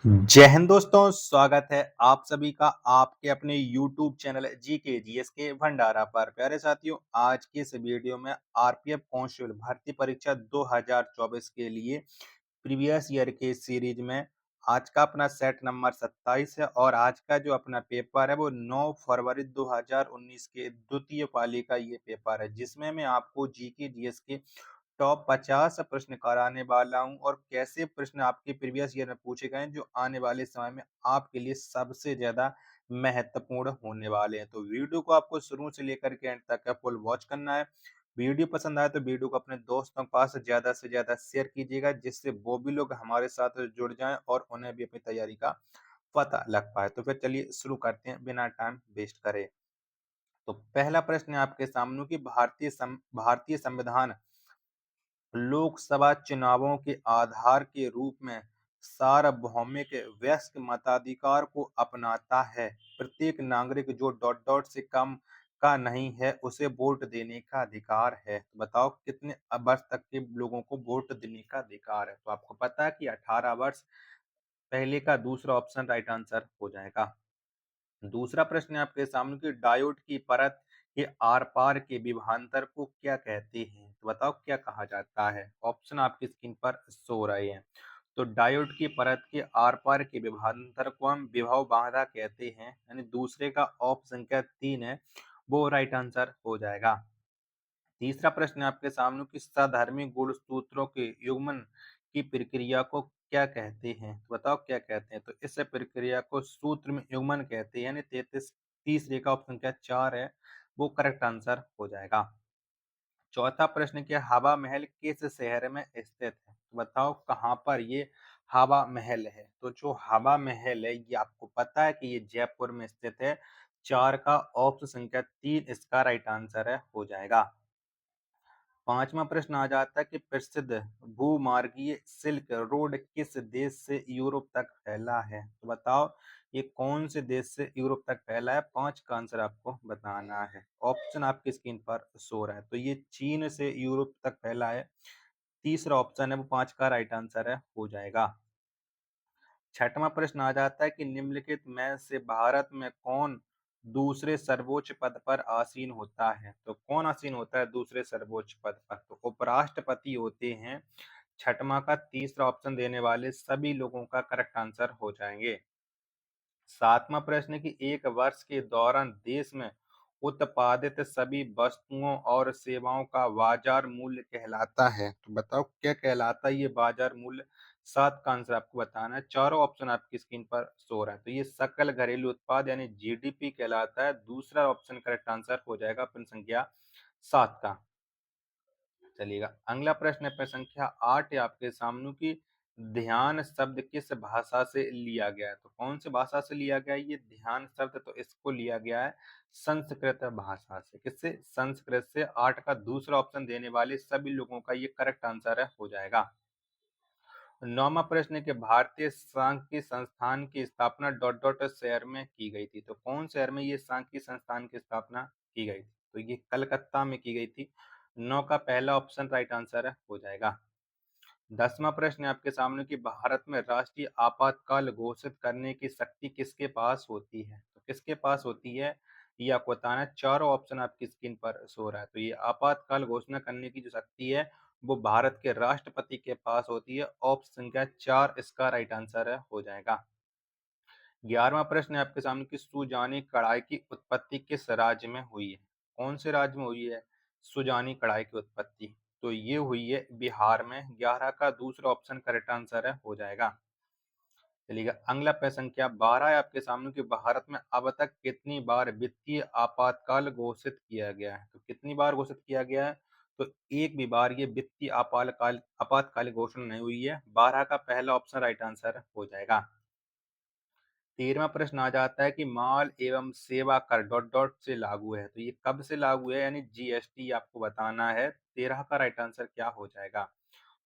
जय हिंद दोस्तों, स्वागत है आप सभी का आपके अपने YouTube चैनल जीके जीएस के भंडारा पर। प्यारे साथियों, आज की इस वीडियो में आरपीएफ कांस्टेबल भर्ती परीक्षा 2024 के लिए प्रीवियस ईयर के सीरीज में आज का अपना सेट नंबर 27 है और आज का जो अपना पेपर है वो 9 फरवरी 2019 के द्वितीय पाली का ये पेपर है, जिसमें मैं आपको जीके जीएस के टॉप 50 प्रश्न कराने वाला हूं और कैसे प्रश्न आपके प्रीवियस ईयर में पूछे गए हैं जो आने वाले समय में आपके लिए सबसे ज्यादा महत्वपूर्ण होने वाले हैं। तो वीडियो को आपको शुरू से लेकर के एंड तक फुल वॉच करना है। वीडियो पसंद आए तो वीडियो को अपने दोस्तों के पास ज्यादा से ज्यादा शेयर कीजिएगा, जिससे वो भी लोग हमारे साथ जुड़ जाएं और उन्हें भी अपनी तैयारी का पता लग पाए। तो फिर चलिए शुरू करते हैं बिना टाइम वेस्ट करे। तो पहला प्रश्न है आपके सामने कि भारतीय संविधान लोकसभा चुनावों के आधार के रूप में सार्वभौमिक वयस्क मताधिकार को अपनाता है। प्रत्येक नागरिक जो डॉट डॉट से कम का नहीं है उसे वोट देने का अधिकार है। तो बताओ कितने वर्ष तक के लोगों को वोट देने का अधिकार है। तो आपको पता है कि 18 वर्ष। पहले का दूसरा ऑप्शन राइट आंसर हो जाएगा। दूसरा प्रश्न है आपके सामने कि डायोड की परत के आर पार के विभवांतर को क्या कहते हैं। तो बताओ क्या कहा जाता है। ऑप्शन आपकी स्क्रीन पर शो रहे हैं। तो डायोड की परत के आर पार के विभवांतर को हम विभव बाधा कहते हैं, यानी दूसरे का ऑप्शन संख्या 3 है वो राइट आंसर हो जाएगा। तीसरा प्रश्न है आपके सामने कि साधर्मी गुणसूत्रों के युग्मन की प्रक्रिया को क्या कहते हैं। तो बताओ क्या कहते हैं। तो इस प्रक्रिया को सूत्र में युग्मन कहते हैं, यानी 33 तीसरे का ऑप्शन संख्या 4 है वो करेक्ट आंसर हो जाएगा। चौथा प्रश्न क्या हवा महल किस शहर में स्थित है। तो बताओ कहाँ पर ये हवा महल है। तो जो हवा महल है ये आपको पता है कि ये जयपुर में स्थित है। 4 का ऑप्शन संख्या 3 इसका राइट आंसर है हो जाएगा। पांचवा प्रश्न आ जाता है कि प्रसिद्ध भूमार्गीय सिल्क रोड किस देश से यूरोप तक फैला है। तो बताओ ये कौन से देश से यूरोप तक फैला है। 5 का आंसर आपको बताना है। ऑप्शन आपकी स्क्रीन पर शो रहा है। तो ये चीन से यूरोप तक फैला है। तीसरा ऑप्शन है वो 5 का राइट आंसर है हो जाएगा। छठवां प्रश्न आ जाता है कि निम्नलिखित में से भारत में कौन दूसरे सर्वोच्च पद पर आसीन होता है। तो कौन आसीन होता है दूसरे सर्वोच्च पद पर। तो उपराष्ट्रपति होते हैं। छठवां का तीसरा ऑप्शन देने वाले सभी लोगों का करेक्ट आंसर हो जाएंगे। सातवां प्रश्न कि एक वर्ष के दौरान देश में उत्पादित सभी वस्तुओं और सेवाओं का बाजार मूल्य कहलाता है। तो बताओ क्या कहलाता है ये बाजार मूल्य। 7 का आंसर आपको बताना है। चारों ऑप्शन आपकी स्क्रीन पर शो रहा है। तो ये सकल घरेलू उत्पाद यानी जीडीपी कहलाता है। दूसरा ऑप्शन करेक्ट आंसर हो जाएगा प्रश्न संख्या 7 का। चलिएगा अगला प्रश्न है प्रश्न संख्या 8 है आपके सामने की ध्यान शब्द किस भाषा से लिया गया है। तो कौन सी भाषा से लिया गया है ये ध्यान शब्द। तो इसको लिया गया है संस्कृत भाषा से। किससे। संस्कृत से। 8 का दूसरा ऑप्शन देने वाले सभी लोगों का ये करेक्ट आंसर है हो जाएगा। नौवां प्रश्न है कि भारतीय सांख्यिकी संस्थान की स्थापना डॉट डॉट शहर में की गई थी। तो कौन शहर में ये सांख्यिकी संस्थान की स्थापना की गई थी। तो ये कलकत्ता में की गई थी। 9 का पहला ऑप्शन राइट आंसर है हो जाएगा। 10वां प्रश्न है आपके सामने कि भारत में राष्ट्रीय आपातकाल घोषित करने की शक्ति किसके पास होती है। तो किसके पास होती है ये आपको बताना है। चारों ऑप्शन आपकी स्क्रीन पर शो रहा है। तो ये आपातकाल घोषणा करने की जो शक्ति है वो भारत के राष्ट्रपति के पास होती है। ऑप्शन संख्या 4 इसका राइट आंसर है हो जाएगा। 11वां प्रश्न है आपके सामने कि सुजानी कढ़ाई की उत्पत्ति किस राज्य में हुई है। कौन से राज्य में हुई है सुजानी कढ़ाई की उत्पत्ति। तो ये हुई है बिहार में। 11 का दूसरा ऑप्शन करेक्ट आंसर है हो जाएगा। चलिएगा अगला प्रश्न संख्या 12 है आपके सामने कि भारत में अब तक कितनी बार वित्तीय आपातकाल घोषित किया गया है। तो कितनी बार घोषित किया गया है। तो एक भी बार ये वित्तीय आपातकाल घोषणा नहीं हुई है। 12 का पहला ऑप्शन राइट आंसर हो जाएगा। 13वां प्रश्न आ जाता है कि माल एवं सेवा कर डॉट डॉट से लागू है। तो ये कब से लागू है यानी जीएसटी आपको बताना है। 13 का राइट आंसर क्या हो जाएगा।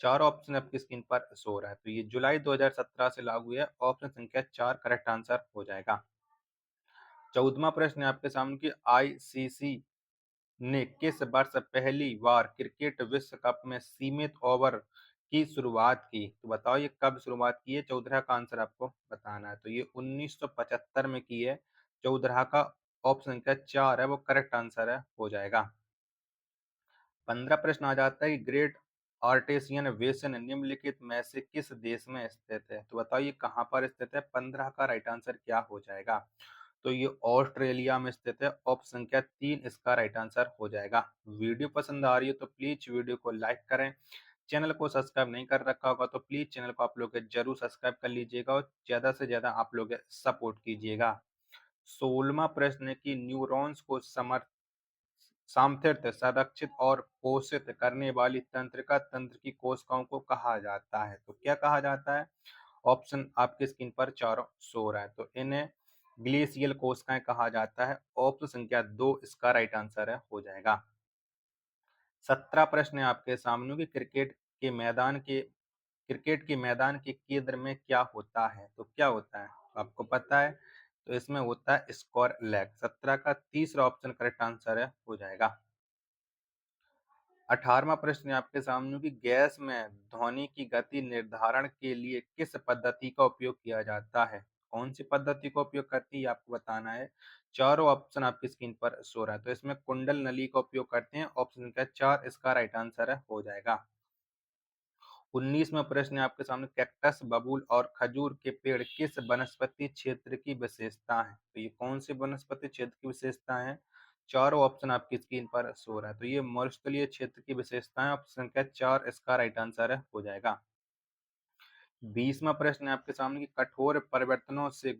चार ऑप्शन आपकी स्क्रीन पर शो रहा है। तो ये जुलाई 2017 से लागू है। ऑप्शन संख्या 4 करेक्ट आंसर हो जाएगा। 14वां प्रश्न है आपके सामने कि आईसीसी ने किस वर्ष पहली बार क्रिकेट विश्व कप में सीमित ओवर की शुरुआत की? तो बताओ ये कब शुरुआत की है? चौदह का आंसर आपको बताना है। तो ये 1975 में की है। चौदह का ऑप्शन संख्या 4 है वो करेक्ट आंसर है, हो जाएगा। 15 प्रश्न आ जाता है कि ग्रेट आर्टेसियन बेसिन निम्नलिखित में से किस देश में स्थित है? तो बताओ ये कहाँ पर स्थित है? 15 का राइट आंसर क्या हो जाएगा? तो ये ऑस्ट्रेलिया में स्थित है। ऑप्शन संख्या 3 इसका राइट आंसर हो जाएगा। वीडियो पसंद आ रही है तो प्लीज वीडियो को लाइक करें। चैनल को सब्सक्राइब नहीं कर रखा होगा तो प्लीज चैनल को आप लोग जरूर सब्सक्राइब कर लीजिएगा और ज्यादा से ज्यादा आप लोग सपोर्ट कीजिएगा। 16वां प्रश्न है कि न्यूरॉन्स को सांतत्य संरक्षित और पोषित करने वाली तंत्रिका तंत्र की कोशिकाओं को कहा जाता है। तो क्या कहा जाता है? ऑप्शन आपके स्क्रीन पर चारों शो रहा है। तो इन्हें ग्लेशियल कोशिकाएं कहा जाता है। ऑप्शन संख्या 2 इसका राइट आंसर है, हो जाएगा। 17 प्रश्न है आपके सामने कि क्रिकेट के मैदान के केंद्र में क्या होता है? तो क्या होता है आपको पता है? तो इसमें होता है स्क्वायर लेग। 17 का तीसरा ऑप्शन करेक्ट आंसर है, हो जाएगा। 18वां प्रश्न है आपके सामने कि गैस में ध्वनि की गति निर्धारण के लिए किस पद्धति का उपयोग किया जाता है? कौन सी पद्धति का उपयोग करती है आपको बताना है। चारों ऑप्शन आपकी स्क्रीन पर शो रहा है। तो इसमें कुंडल नली का उपयोग करते हैं। ऑप्शन संख्या 4 इसका राइट आंसर है, हो जाएगा। 19वां प्रश्न है आपके सामने कैक्टस, बबूल और खजूर के पेड़ किस वनस्पति क्षेत्र की विशेषता है? तो ये कौन सी वनस्पति क्षेत्र की विशेषता है? चारों ऑप्शन आपकी स्क्रीन पर शो रहा है। तो ये मरुस्थलीय क्षेत्र की विशेषता है। ऑप्शन संख्या 4 इसका राइट आंसर है, हो जाएगा। 20वां प्रश्न है आपके सामने कि कठोर परिवर्तनों से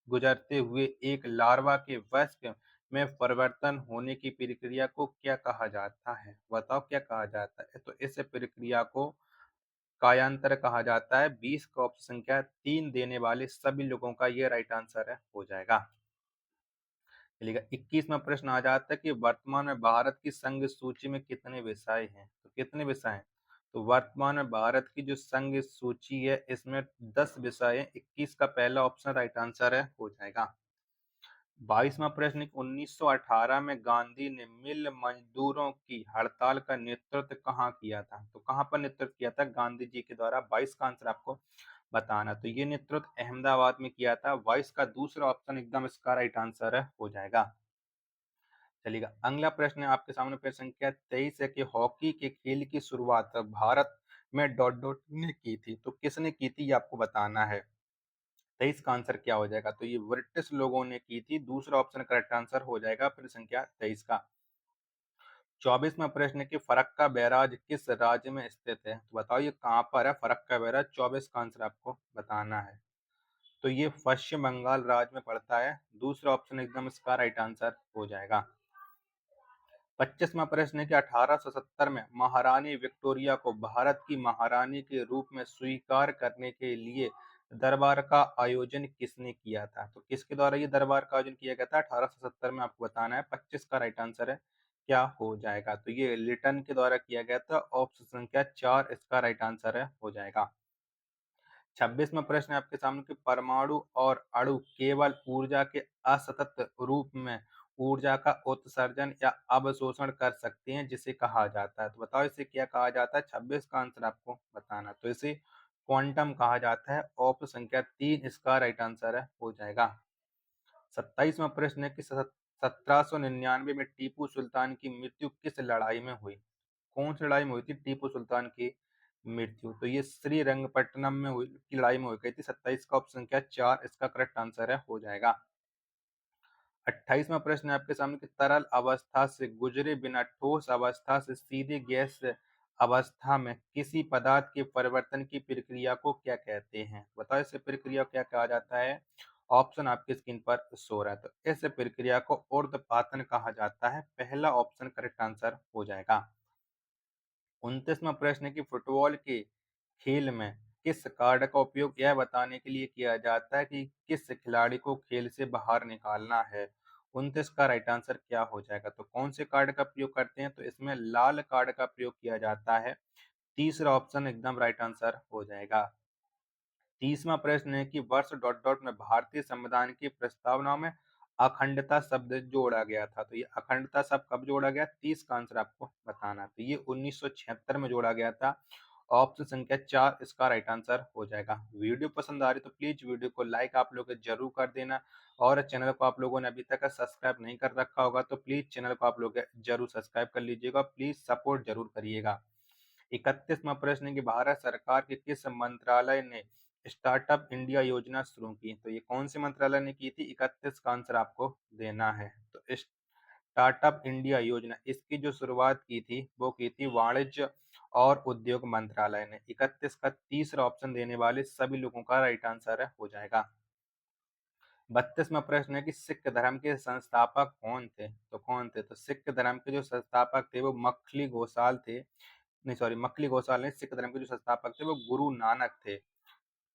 गुजरते हुए एक लार्वा के वयस्क में परिवर्तन होने की प्रक्रिया को क्या कहा जाता है? बताओ क्या कहा जाता है? तो इस प्रक्रिया को कायांतर कहा जाता है। 20 का ऑप्शन संख्या 3 देने वाले सभी लोगों का ये राइट आंसर है, हो जाएगा। चलिएगा 21वां प्रश्न आ जाता है कि वर्तमान में भारत की संघ सूची में कितने विषय हैं? तो कितने विषय हैं? तो वर्तमान में भारत की जो संघ सूची है इसमें 10 विषय हैं। 21 का पहला ऑप्शन राइट आंसर है, हो जाएगा। 22वां प्रश्न 1918 में गांधी ने मिल मजदूरों की हड़ताल का नेतृत्व कहाँ किया था? तो कहाँ पर नेतृत्व किया था गांधी जी के द्वारा? 22 का आंसर आपको बताना। तो ये नेतृत्व अहमदाबाद में किया था। 22 का दूसरा ऑप्शन एकदम इसका राइट आंसर है, हो जाएगा। चलिएगा अगला प्रश्न है आपके सामने प्रश्न संख्या 23 है कि हॉकी के खेल की शुरुआत भारत में डॉट डॉट ने की थी। तो किसने की थी ये आपको बताना है। 23 का आंसर क्या हो जाएगा? तो ये ब्रिटिश लोगों ने की थी। दूसरा ऑप्शन करेक्ट आंसर हो जाएगा प्रश्न संख्या 23 का। 24वां प्रश्न है कि फरक्का बैराज किस राज्य में स्थित है? तो बताओ ये कहाँ पर है फरक्का बैराज? 24 का आंसर आपको बताना है। तो ये पश्चिम बंगाल राज्य में पड़ता है। दूसरा ऑप्शन एकदम इसका राइट आंसर हो जाएगा। 25वां प्रश्न है कि 1870 में महारानी विक्टोरिया को भारत की महारानी के रूप में स्वीकार करने के लिए दरबार का आयोजन किसने किया था? तो किसके द्वारा ये दरबार का आयोजन किया गया था 1870 में? आपको बताना है। 25 का राइट आंसर है, क्या हो जाएगा? तो ये लिटन के द्वारा किया गया था। ऑप्शन संख्या 4 इसका राइट आंसर है, हो जाएगा। 26वां प्रश्न है आपके सामने कि परमाणु और अणु केवल ऊर्जा के असतत रूप में ऊर्जा का उत्सर्जन या अवशोषण कर सकते हैं जिसे कहा जाता है। तो बताओ इसे क्या कहा जाता है? 26 का आंसर आपको बताना। तो इसे क्वांटम कहा जाता है। ऑप्शन संख्या 3 इसका राइट आंसर है, हो जाएगा। 27वां प्रश्न है कि 1799 में टीपू सुल्तान की मृत्यु किस लड़ाई में हुई? कौन सी लड़ाई में हुई थी टीपू सुल्तान की मृत्यु? तो ये श्रीरंगपट्टनम में हुई की लड़ाई में हुई गई थी। 27 का ऑप्शन संख्या 4 इसका करेक्ट आंसर है, हो जाएगा। 28वां प्रश्न है आपके सामने कि तरल अवस्था से गुजरे बिना ठोस अवस्था से सीधे गैस अवस्था में किसी पदार्थ के परिवर्तन की प्रक्रिया को क्या कहते हैं? बताओ इस प्रक्रिया को क्या कहा जाता है? ऑप्शन आपकी स्क्रीन पर शो रहा है। तो इस प्रक्रिया को ऊर्ध्वपातन कहा जाता है। पहला ऑप्शन करेक्ट आंसर हो जाएगा। 29वां प्रश्न है कि फुटबॉल के खेल में किस कार्ड का उपयोग यह बताने के लिए किया जाता है कि किस खिलाड़ी को खेल से बाहर निकालना है? 29 का राइट आंसर क्या हो जाएगा? तो कौन से कार्ड का प्रयोग करते हैं? तो इसमें लाल कार्ड का प्रयोग किया जाता है। तीसरा ऑप्शन एकदम राइट आंसर हो जाएगा। 30वां प्रश्न है कि वर्ष डॉट डॉट में भारतीय संविधान की प्रस्तावना में अखंडता शब्द जोड़ा गया था। तो ये अखंडता शब्द कब जोड़ा गया? 30 का आंसर आपको बताना। तो ये 1976 में जोड़ा गया था। ऑप्शन संख्या 4 इसका राइट आंसर हो जाएगा। वीडियो पसंद आ रही तो प्लीज वीडियो को लाइक आप लोग जरूर कर देना, और चैनल को आप लोगों ने अभी तक सब्सक्राइब नहीं कर रखा होगा तो प्लीज चैनल को आप लोग जरूर सब्सक्राइब कर लीजिएगा, प्लीज सपोर्ट जरूर करिएगा। 31वां प्रश्न है कि भारत सरकार के किस मंत्रालय ने स्टार्टअप इंडिया योजना शुरू की? तो ये कौन से मंत्रालय ने की थी? 31 का आंसर आपको देना है। तो स्टार्टअप इंडिया योजना इसकी जो शुरुआत की थी वो की थी वाणिज्य और उद्योग मंत्रालय ने। 31 का तीसरा ऑप्शन देने वाले सभी लोगों का राइट आंसर हो जाएगा। 32वां प्रश्न है कि सिख धर्म के संस्थापक कौन थे? तो कौन थे? तो सिख धर्म के जो संस्थापक थे वो मखली गोसाल थे। नहीं, सॉरी, मखली गोसाल नहीं, सिख धर्म के जो संस्थापक थे वो गुरु नानक थे।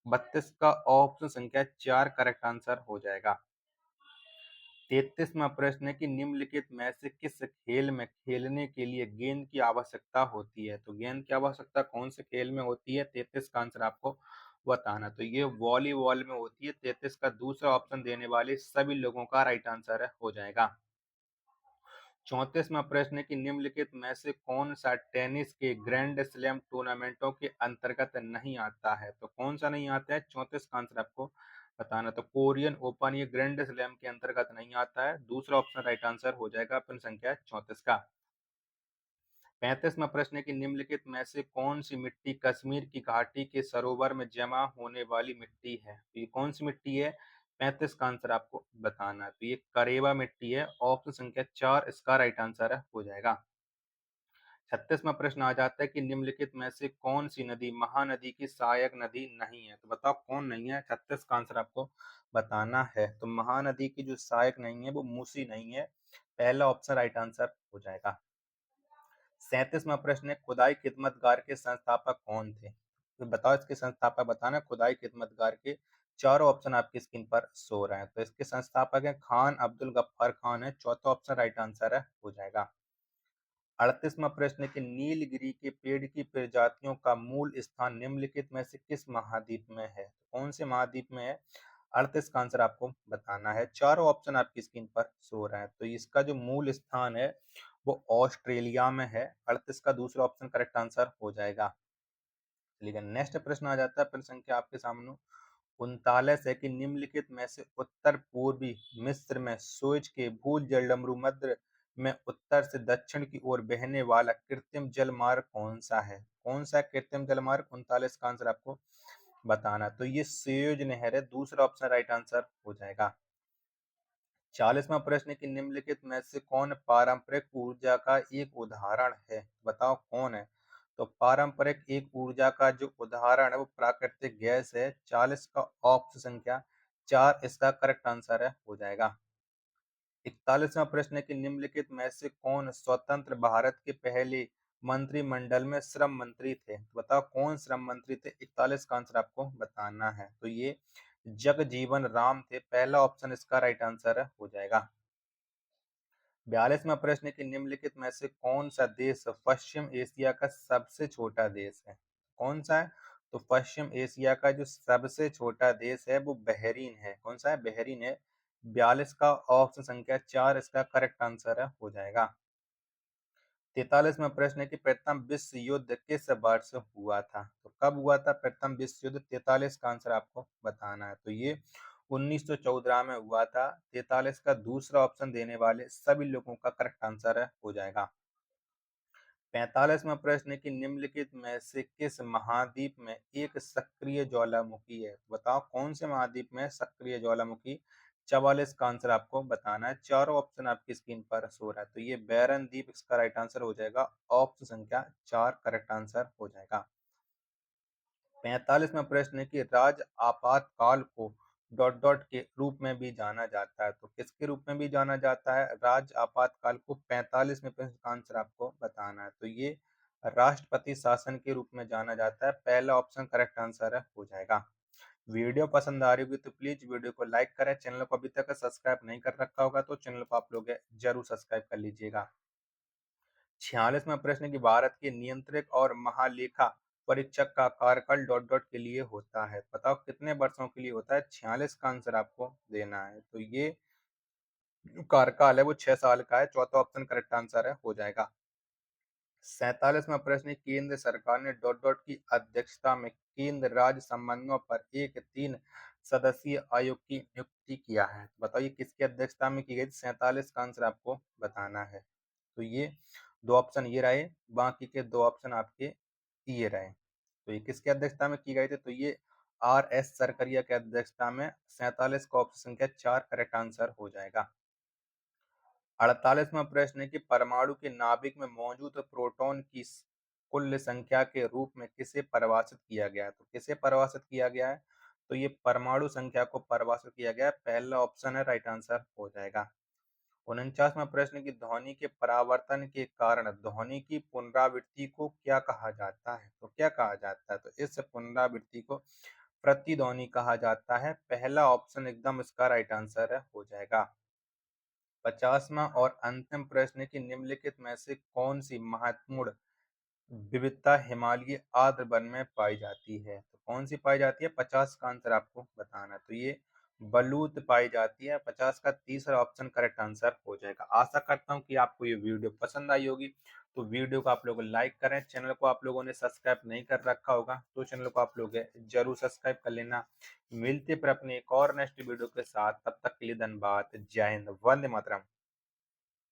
32 का ऑप्शन संख्या 4 करेक्ट आंसर हो जाएगा। 33वां प्रश्न है कि निम्नलिखित में से किस खेल में खेलने के लिए गेंद की आवश्यकता होती है? तो गेंद की आवश्यकता कौन से खेल में होती है? 33 का आंसर आपको बताना। तो ये वॉलीबॉल में होती है। 33 का दूसरा ऑप्शन देने वाले सभी लोगों का राइट आंसर हो जाएगा। 34वां प्रश्न है कि निम्नलिखित में से कौन सा टेनिस के ग्रैंड स्लैम टूर्नामेंटों के अंतर्गत नहीं आता है? तो कौन सा नहीं आता है? 34 का आंसर आपको बताना। तो कोरियन ओपन ये ग्रैंड स्लैम के अंतर्गत नहीं आता है। दूसरा ऑप्शन राइट आंसर हो जाएगा प्रश्न संख्या 34 का। 35वां प्रश्न है कि निम्नलिखित में से कौन सी मिट्टी कश्मीर की घाटी के सरोवर में जमा होने वाली मिट्टी है? तो ये कौन सी मिट्टी है? 35 का आंसर आपको बताना है। तो ये करेवा मिट्टी है। ऑप्शन संख्या 4 इसका राइट आंसर हो जाएगा। 36वां प्रश्न आ जाता है कि निम्नलिखित में से कौन सी नदी महानदी की सहायक नदी नहीं है? तो बताओ कौन नहीं है? 36 का आंसर आपको बताना है। तो महानदी की जो सहायक नहीं है वो मूसी नहीं है। पहला ऑप्शन राइट आंसर हो जाएगा। 37वां प्रश्न है खुदाई खिदमतगार के संस्थापक कौन थे? तो बताओ इसके संस्थापक बताना। खुदाई खिदमतगार के चारों ऑप्शन आपकी स्क्रीन पर शो रहे हैं। तो इसके संस्थापक हैं खान अब्दुल गफ्फार खान है। चौथा ऑप्शन राइट आंसर हो जाएगा। 38वां प्रश्न है कि नीलगिरी के पेड़ की प्रजातियों का मूल स्थान निम्नलिखित में से किस महाद्वीप में है? कौन से महाद्वीप में है? 38 का आंसर आपको बताना है। चारों ऑप्शन आपकी स्क्रीन पर शो रहे हैं। तो इसका जो मूल स्थान है वो ऑस्ट्रेलिया में है। 38 का दूसरा ऑप्शन करेक्ट आंसर हो जाएगा। चलिए नेक्स्ट प्रश्न आ जाता है। प्रश्न संख्या आपके सामने 39 है कि निम्नलिखित में से उत्तर पूर्वी मिस्र में सुएज के भूल जलडमरू मध्य में उत्तर से दक्षिण की ओर बहने वाला कृत्रिम जल मार्ग कौन सा है? कौन सा कृत्रिम जल मार्ग? 39 का आंसर आपको बताना। तो ये सुएज नहर है। दूसरा ऑप्शन राइट आंसर हो जाएगा। 40वां प्रश्न है कि निम्नलिखित में से कौन पारंपरिक ऊर्जा का एक उदाहरण है? बताओ कौन है? तो पारंपरिक एक ऊर्जा का जो उदाहरण है वो प्राकृतिक गैस है। 40 का ऑप्शन संख्या 4 इसका करेक्ट आंसर हो जाएगा। 41वां प्रश्न है कि निम्नलिखित में से कौन स्वतंत्र भारत के पहले मंत्रिमंडल में श्रम मंत्री थे? तो बताओ कौन श्रम मंत्री थे? 41 का आंसर आपको बताना है। तो ये जगजीवन राम थे। पहला ऑप्शन इसका राइट आंसर हो जाएगा। 42वां प्रश्न है कि निम्नलिखित में से कौन सा देश पश्चिम एशिया का सबसे छोटा देश है? कौन सा है? तो पश्चिम एशिया का जो सबसे छोटा देश है वो बहरीन है। कौन सा है? बहरीन है। 42 का ऑप्शन संख्या 4 इसका करेक्ट आंसर हो जाएगा। 43वां प्रश्न है कि प्रथम विश्व युद्ध किस वर्ष हुआ था? तो कब हुआ था प्रथम विश्व युद्ध? 43 का आंसर आपको बताना है। तो ये 1914 में हुआ था। 43 का दूसरा ऑप्शन देने वाले सभी लोगों का करेक्ट आंसर हो जाएगा। 45वां प्रश्न है कि निम्नलिखित में से किस महाद्वीप में एक सक्रिय ज्वालामुखी है? तो बताओ कौन से महाद्वीप में सक्रिय ज्वालामुखी? 44 का आंसर आपको बताना है। चारों ऑप्शन आपकी स्क्रीन पर शो रहा है। तो ये बैरन द्वीप इसका राइट आंसर हो जाएगा। ऑप्शन संख्या 4 करेक्ट आंसर हो जाएगा। 45वां प्रश्न है कि राज आपातकाल को डॉट डॉट के रूप में भी जाना जाता है। तो किसके रूप में भी जाना जाता है राज आपातकाल को? 45वें प्रश्न का आंसर आपको बताना है। तो ये राष्ट्रपति शासन के रूप में जाना जाता है। पहला ऑप्शन करेक्ट आंसर हो जाएगा। वीडियो पसंद आ रही होगी तो प्लीज वीडियो को लाइक करें। चैनल को अभी तक सब्सक्राइब नहीं कर रखा होगा तो चैनल को आप लोग जरूर सब्सक्राइब कर लीजिएगा। 46वां प्रश्न कि भारत के नियंत्रक और महालेखा परीक्षक का कार्यकाल डॉट डॉट के लिए होता है? बताओ कितने वर्षों के लिए होता है? 46 का आंसर आपको देना है। तो ये जो कार्यकाल है वो 6 साल का है। चौथा ऑप्शन करेक्ट आंसर हो जाएगा। 47वां प्रश्न है, केंद्र सरकार ने डॉट डॉट की अध्यक्षता में केंद्र राज्य संबंधों पर एक 3 सदस्यीय आयोग की नियुक्ति किया है। तो बताइए किसकी अध्यक्षता में की गई थी? 47 का आंसर आपको बताना है। तो ये दो ऑप्शन ये रहे, बाकी के दो ऑप्शन आपके ये रहे। तो ये किसकी अध्यक्षता में की गई थी? तो ये आर एस सरकरिया की अध्यक्षता में। 47 का ऑप्शन संख्या 4 करेक्ट आंसर हो जाएगा। 48वां प्रश्न है कि परमाणु के नाभिक में मौजूद प्रोटॉन की कुल संख्या के रूप में किसे परिभाषित किया गया है? तो किसे परिभाषित किया गया है? तो ये परमाणु संख्या को परिभाषित किया गया है। पहला ऑप्शन है राइट आंसर हो जाएगा। 49वां प्रश्न की ध्वनि के परावर्तन के कारण ध्वनि की पुनरावृत्ति को क्या कहा जाता है? तो क्या कहा जाता है? तो इस पुनरावृत्ति को प्रतिध्वनि कहा जाता है। पहला ऑप्शन एकदम इसका राइट आंसर है हो जाएगा। 50वां और अंतिम प्रश्न है कि निम्नलिखित में से कौन सी महत्वपूर्ण विविधता हिमालयी आर्द्र वन में पाई जाती है? तो कौन सी पाई जाती है? 50 का आंसर आपको बताना है। तो ये बलूत पाई जाती है। 50 का तीसरा ऑप्शन करेक्ट आंसर हो जाएगा। आशा करता हूँ कि आपको ये वीडियो पसंद आई होगी। तो वीडियो को आप लोग लाइक करें। चैनल को आप लोगों ने सब्सक्राइब नहीं कर रखा होगा तो चैनल को आप लोग जरूर सब्सक्राइब कर लेना। मिलते पर अपने एक और नेक्स्ट वीडियो के साथ। तब तक के लिए धन्यवाद। जय हिंद, वंदे मातरम।